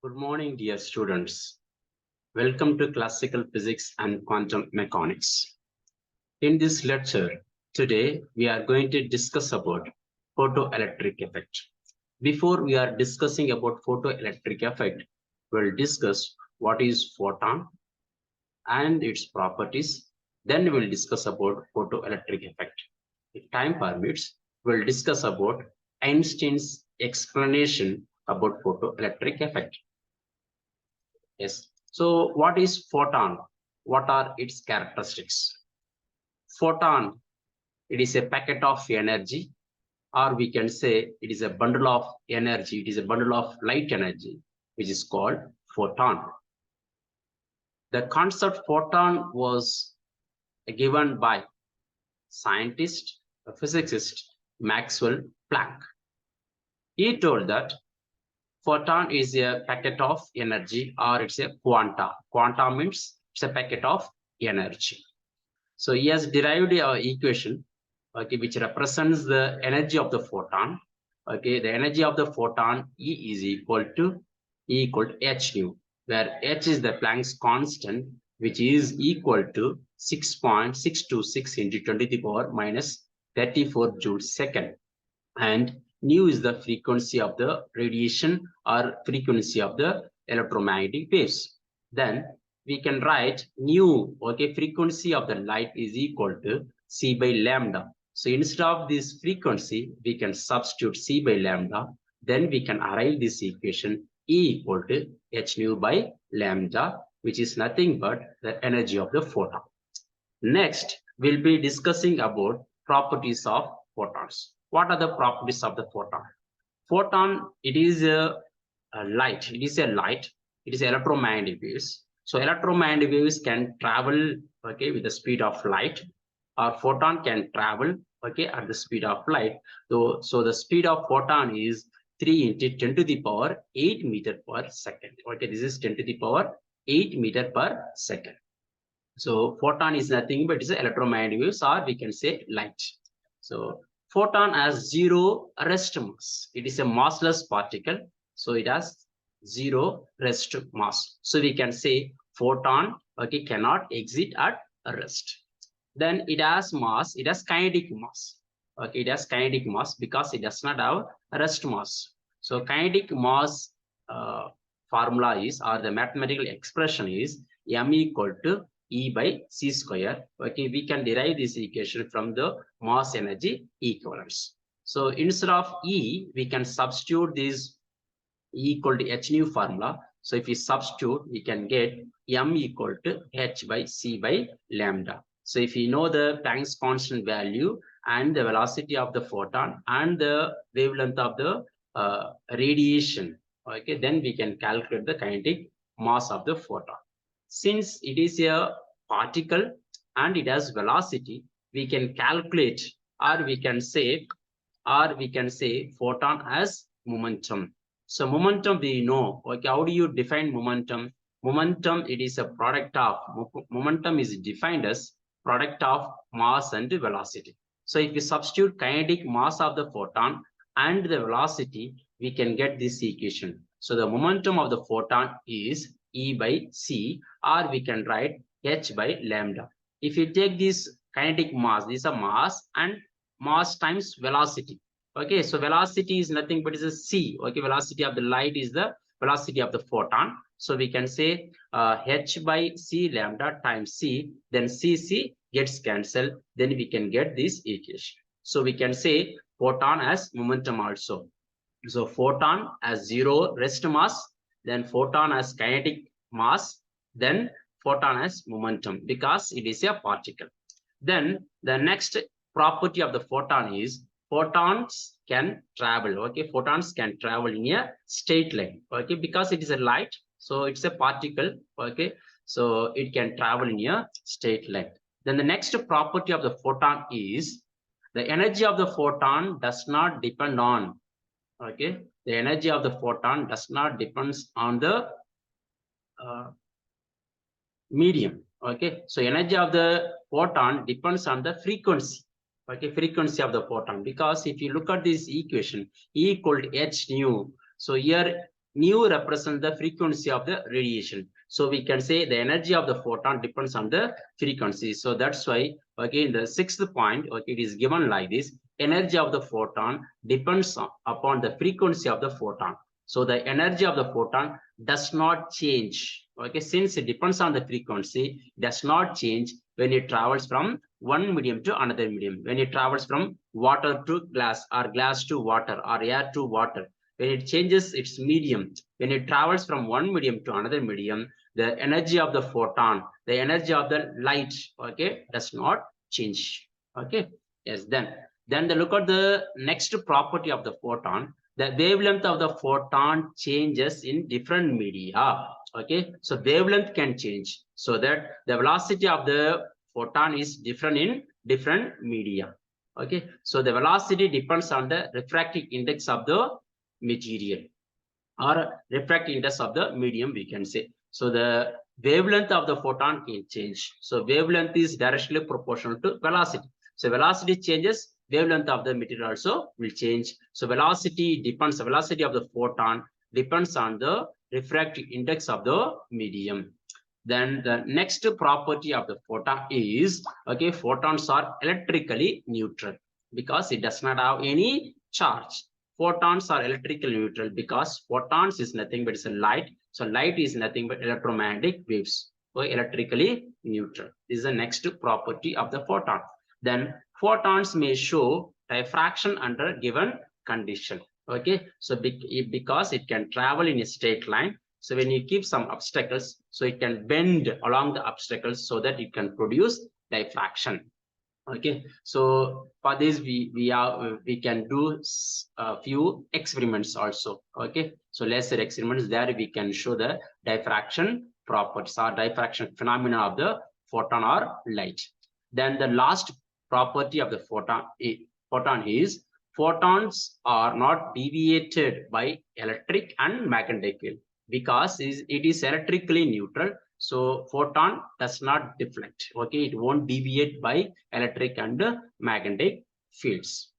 Good morning, dear students. Welcome to Classical Physics and Quantum Mechanics. In this lecture, today we are going to discuss about photoelectric effect. Before we are discussing about photoelectric effect, we'll discuss what is photon and its properties. Then we'll discuss about photoelectric effect. If time permits, we'll discuss about Einstein's explanation about photoelectric effect. Yes. So what is photon? What are its characteristics? Photon, it is a packet of energy, or we can say it is a bundle of energy. It is a bundle of light energy, which is called photon. The concept photon was given by scientist, a physicist, Maxwell Planck. He told that photon is a packet of energy, or it's a quanta. Quanta means it's a packet of energy. So he has derived an equation, okay, which represents the energy of the photon. Okay, the energy of the photon E is equal to h nu, where h is the Planck's constant, which is equal to 6.626 into 10 to the power minus 34 joules second, and nu is the frequency of the radiation or frequency of the electromagnetic waves. Then we can write nu, okay, frequency of the light is equal to c by lambda. So instead of this frequency, we can substitute c by lambda. Then we can arrive this equation E equal to h nu by lambda, which is nothing but the energy of the photon. Next, we'll be discussing about properties of photons. What are the properties of the photon? Photon, it is a light. It is a light. It is electromagnetic waves. So electromagnetic waves can travel, okay, with the speed of light. Or photon can travel, okay, at the speed of light. So the speed of photon is 3 into 10 to the power 8 meter per second. Okay, this is 10 to the power 8 meter per second. So photon is nothing but it's electromagnetic waves, or we can say light. So photon has zero rest mass. It is a massless particle. So it has zero rest mass. So we can say photon, okay, cannot exit at rest. Then it has mass. It has kinetic mass. Okay, it has kinetic mass because it does not have rest mass. So kinetic mass formula is, or the mathematical expression is m equal to E by c square. Okay, we can derive this equation from the mass energy equivalence. So instead of E, we can substitute this E equal to h nu formula. So if we substitute, we can get m equal to h by c by lambda. So if you know the Planck's constant value and the velocity of the photon and the wavelength of the radiation, okay, then we can calculate the kinetic mass of the photon. Since it is a particle and it has velocity, we can calculate, or we can say photon as momentum. So momentum we know. Okay, how do you define momentum? Momentum, it is a product of, momentum is defined as product of mass and velocity. So if we substitute kinetic mass of the photon and the velocity, we can get this equation. So the momentum of the photon is E by c, or we can write h by lambda. If you take this kinetic mass, this is a mass, and mass times velocity. Okay, so velocity is nothing but is a c. Okay, velocity of the light is the velocity of the photon. So we can say h by c lambda times c, then c gets cancelled, then we can get this equation. So we can say photon as momentum also. So photon as zero rest mass, then photon as kinetic mass, then photon as momentum because it is a particle. Then the next property of the photon is photons can travel. Okay, photons can travel in a straight line. Okay, because it is a light, so it's a particle. Okay, so it can travel in a straight line. Then the next property of the photon is the energy of the photon does not depend on, okay, the energy of the photon does not depends on the medium. Okay, so energy of the photon depends on the frequency. Okay, frequency of the photon, because if you look at this equation E equal to h nu, so here Nu represents the frequency of the radiation. So we can say the energy of the photon depends on the frequency. So that's why, okay, in the sixth point, okay, it is given like this: energy of the photon depends upon the frequency of the photon. So the energy of the photon does not change. Okay, since it depends on the frequency, it does not change when it travels from one medium to another medium. When it travels from water to glass, or glass to water, or air to water, when it changes its medium, when it travels from one medium to another medium, the energy of the photon, the energy of the light, okay, does not change. Okay, yes, then the look at the next property of the photon. The wavelength of the photon changes in different media. Okay, so wavelength can change, so that the velocity of the photon is different in different media. Okay, so the velocity depends on the refractive index of the material, or refractive index of the medium, we can say. So the wavelength of the photon can change. So wavelength is directly proportional to velocity. So velocity changes, wavelength of the material also will change. So velocity of the photon depends on the refractive index of the medium. Then the next property of the photon is, okay, photons are electrically neutral because it does not have any charge. Photons are electrically neutral because photons is nothing but it's a light. So light is nothing but electromagnetic waves. So electrically neutral. This is the next property of the photon. Then photons may show diffraction under given condition. Okay, so because it can travel in a straight line. So when you keep some obstacles, so it can bend along the obstacles so that it can produce diffraction. Okay, so for this we can do a few experiments also. Okay, so lesser experiments, there we can show the diffraction properties or diffraction phenomena of the photon or light. Then the last property of the photon is photons are not deviated by electric and magnetic field because it is electrically neutral. So photon does not deflect. Okay, it won't deviate by electric and magnetic fields.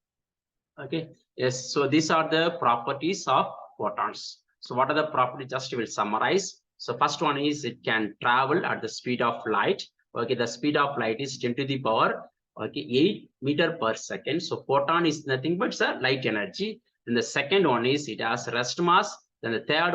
Okay, yes, so these are the properties of photons. So what are the properties? Just will summarize. So first one is it can travel at the speed of light. Okay, the speed of light is 10 to the power, okay, 8 meter per second. So photon is nothing but it's a light energy. And the second one is it has rest mass. Then the third,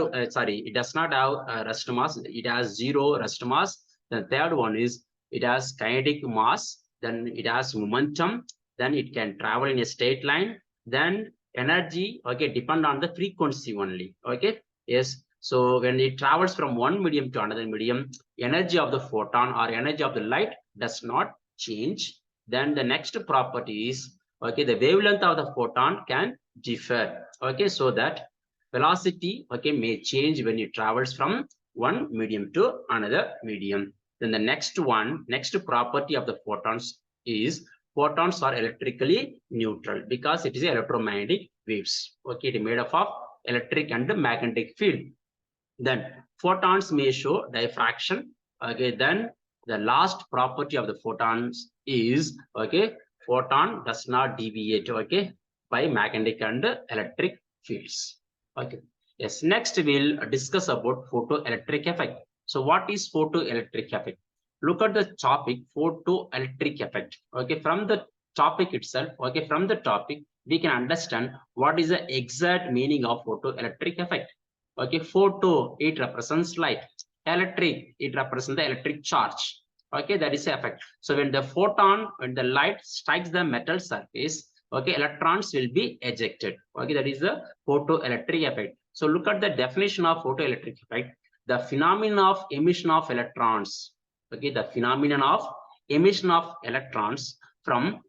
it does not have rest mass. It has zero rest mass. The third one is it has kinetic mass. Then it has momentum. Then it can travel in a straight line. Then energy, okay, depend on the frequency only. Okay, yes. So when it travels from one medium to another medium, energy of the photon or energy of the light does not change. Then the next property is, okay, the wavelength of the photon can differ. Okay, so that velocity, okay, may change when it travels from one medium to another medium. Then the next property of the photons is photons are electrically neutral because it is electromagnetic waves. Okay, it is made up of electric and magnetic field. Then photons may show diffraction. Okay, then the last property of the photons is, okay, photon does not deviate, okay, by magnetic and electric fields. Okay, yes, next we'll discuss about photoelectric effect. So what is photoelectric effect? Look at the topic photoelectric effect. Okay, from the topic itself, okay, from the topic we can understand what is the exact meaning of photoelectric effect. Okay, photo, it represents light. Electric, it represents the electric charge. Okay, that is the effect. So when the light strikes the metal surface, okay, electrons will be ejected. Okay, that is the photoelectric effect. So look at the definition of photoelectric effect: the phenomenon of emission of electrons. Okay, the phenomenon of emission of electrons from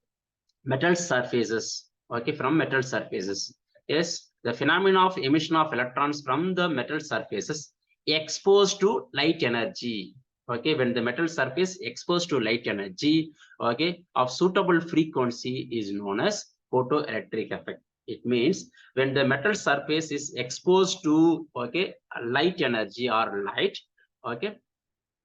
metal surfaces. Okay, from metal surfaces. Yes, the phenomenon of emission of electrons from the metal surfaces exposed to light energy. Okay, when the metal surface exposed to light energy, okay, of suitable frequency is known as photoelectric effect. It means when the metal surface is exposed to, okay, light energy or light, okay,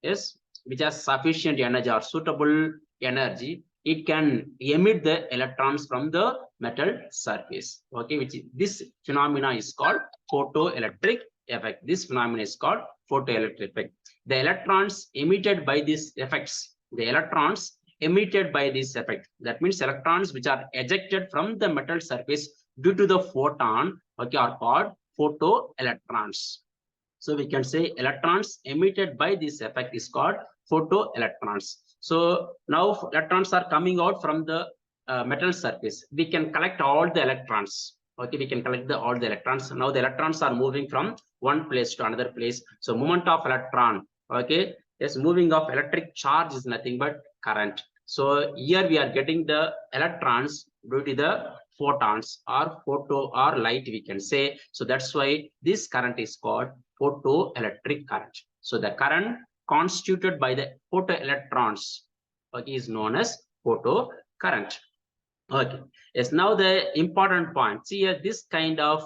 yes, which has sufficient energy or suitable energy, it can emit the electrons from the metal surface. Okay, which this phenomena is called photoelectric effect. This phenomenon is called photoelectric effect. The electrons emitted by these effects, the electrons emitted by this effect, that means electrons which are ejected from the metal surface due to the photon, okay, are called photoelectrons. So we can say electrons emitted by this effect is called photoelectrons. So now electrons are coming out from the metal surface. We can collect all the electrons. Okay, we can collect all the electrons. Now the electrons are moving from one place to another place. So movement of electron, okay, yes, moving of electric charge is nothing but current. So here we are getting the electrons due to the photons or photo or light, we can say. So that's why this current is called photoelectric current. So the current constituted by the photoelectrons, okay, is known as photo current. Okay, yes, now the important point. See here, this kind of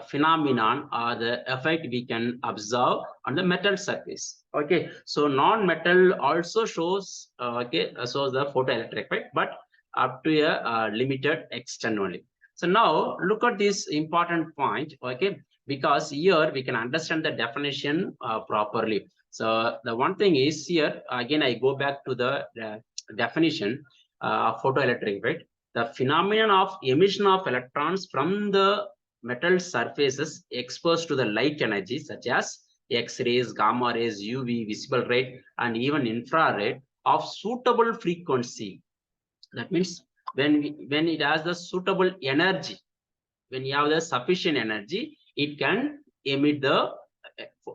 phenomenon or the effect we can observe on the metal surface. Okay, so non-metal also shows shows the photoelectric effect, but up to a limited extent only. So now look at this important point. Okay, because here we can understand the definition properly. So the one thing is here again I go back to the definition of photoelectric effect. The phenomenon of emission of electrons from the metal surfaces exposed to the light energy such as X-rays, gamma rays, UV, visible light, and even infrared of suitable frequency. That means when it has the suitable energy, when you have the sufficient energy, it can emit the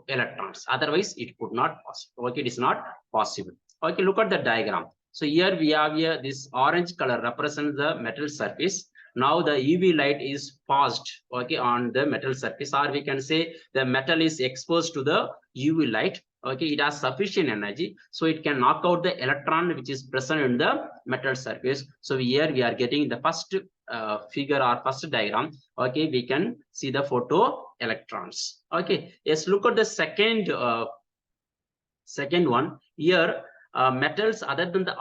electrons. Otherwise, it could not possible. Okay, it is not possible. Okay, look at the diagram. So here we have here this orange color represents the metal surface. Now the UV light is passed, okay, on the metal surface, or we can say the metal is exposed to the UV light. Okay, it has sufficient energy, so it can knock out the electron which is present in the metal surface. So here we are getting the first figure or first diagram. Okay, we can see the photo electrons. Okay, yes, look at the second one here. Metals other than the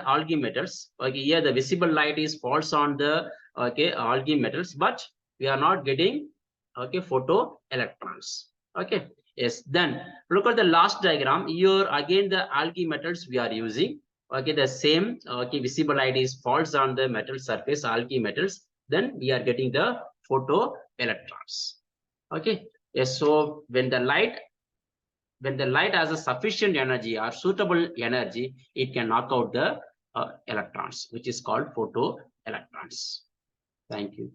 algae metals. Okay, here the visible light is falls on the algae metals, but we are not getting photo electrons. Okay, yes, then look at the last diagram. Here again the algae metals we are using. Okay, the same visible light is falls on the metal surface, algae metals, then we are getting the photo electrons. Okay, yes, so when the light has a sufficient energy or suitable energy, it can knock out the electrons, which is called photoelectrons. Thank you.